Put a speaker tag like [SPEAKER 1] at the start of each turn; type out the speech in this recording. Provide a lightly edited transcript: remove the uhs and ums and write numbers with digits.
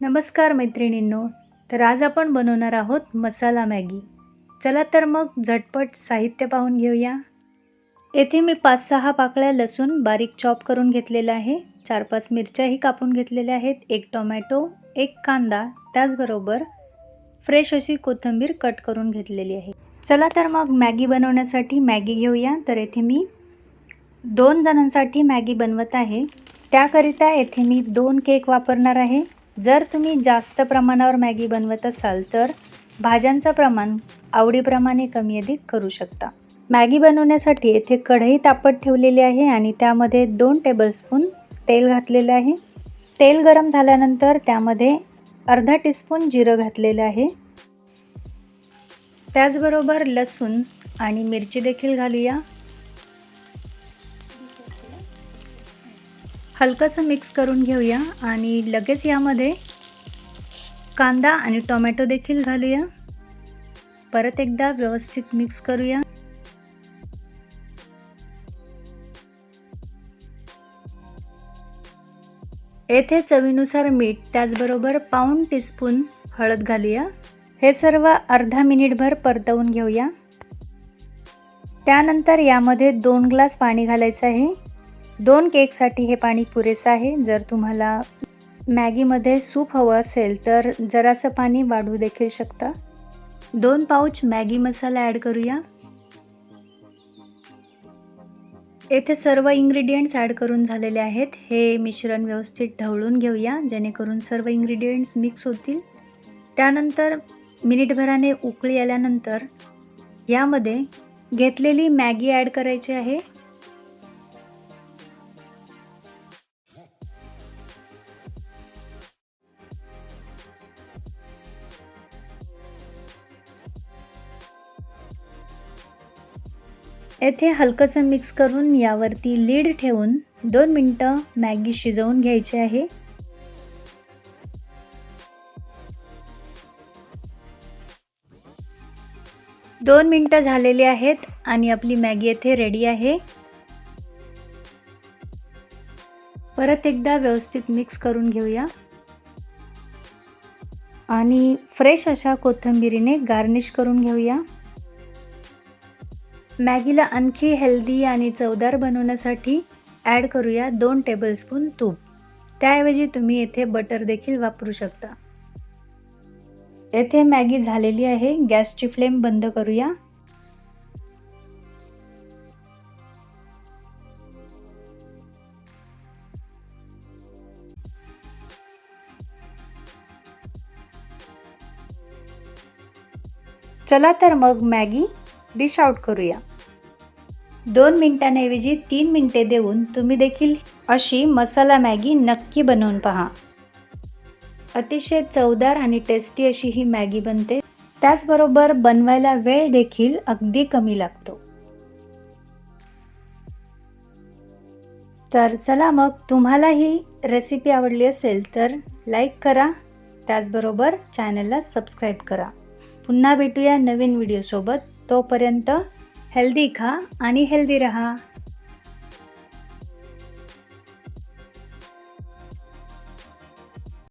[SPEAKER 1] नमस्कार मैत्रिणींनो. तर आज आपण बनवणार आहोत मसाला मॅगी. चला तर मग झटपट साहित्य पाहून घेऊया. येथे मी 5-6 पाकळ्या लसूण बारीक चॉप करून घेतलेला आहे. 4-5 मिरच्याही कापून घेतलेल्या आहेत. 1 टोमॅटो, 1 कांदा, त्याचबरोबर फ्रेश अशी कोथिंबीर कट करून घेतलेली आहे. चला तर मग मॅगी बनवण्यासाठी मॅगी घेऊया. तर येथे मी 2 जणांसाठी मॅगी बनवत आहे. त्याकरिता येथे मी 2 केक वापरणार आहे. जर तुम्ही जास्त प्रमाणावर मॅगी बनवत असाल तर भाज्यांचं प्रमाण आवडीप्रमाणे कमी अधिक करू शकता. मॅगी बनवण्यासाठी येथे कढई तापत ठेवलेली आहे आणि त्यामध्ये 2 टेबलस्पून तेल घातलेलं आहे. तेल गरम झाल्यानंतर त्यामध्ये अर्धा टीस्पून जिरं घातलेलं आहे. त्याचबरोबर लसूण आणि मिरची देखील घालूया. हलकंसं मिक्स करून घेऊया आणि लगेच यामध्ये कांदा आणि टोमॅटो देखील घालूया. परत एकदा व्यवस्थित मिक्स करूया. येथे चवीनुसार मीठ, त्याचबरोबर पाऊण टीस्पून हळद घालूया. हे सर्व अर्धा मिनिटभर परतवून घेऊया. त्यानंतर यामध्ये 2 ग्लास पाणी घालायचं आहे. 2 केकसाठी हे पाणी पुरेसं आहे. जर तुम्हाला मॅगीमध्ये सूप हवं असेल तर जरासं पाणी वाढवू देखील शकता. 2 पाउच मॅगी मसाला ॲड करूया. येथे सर्व इन्ग्रेडियंट्स ॲड करून झालेले आहेत. हे मिश्रण व्यवस्थित ढवळून घेऊया जेणेकरून सर्व इन्ग्रेडियंट्स मिक्स होतील. त्यानंतर मिनिटभराने उकळी आल्यानंतर यामध्ये घेतलेली मॅगी ॲड करायची आहे. येथे हलकंसं मिक्स करून यावरती लीड ठेवून 2 मिनिटं मॅगी शिजवून घ्यायची आहे. दोन मिनिटं झालेली आहेत आणि आपली मॅगी येथे रेडी आहे. परत एकदा व्यवस्थित मिक्स करून घेऊया आणि फ्रेश अशा कोथिंबीरीने गार्निश करून घेऊया. मॅगीला आणखी हेल्दी आणि चवदार बनवण्यासाठी ॲड करूया 2 टेबलस्पून तूप. त्याऐवजी तुम्ही येथे बटर देखील वापरू शकता. येथे मॅगी झालेली आहे. गॅसची फ्लेम बंद करूया. चला तर मग मॅगी डिश आउट करूया. 2 मिनिटांऐवजी 3 मिनिटे देऊन तुम्ही देखील अशी मसाला मॅगी नक्की बनवून पहा. अतिशय चवदार आणि टेस्टी अशी ही मॅगी बनते. त्याचबरोबर बनवायला वेळ देखील अगदी कमी लागतो. तर चला मग, तुम्हाला ही रेसिपी आवडली असेल तर लाईक करा. त्याचबरोबर चॅनलला सबस्क्राईब करा. पुन्हा भेटूया नवीन व्हिडिओसोबत. तोपर्यंत हेल्दी खा आणि हेल्दी रहा.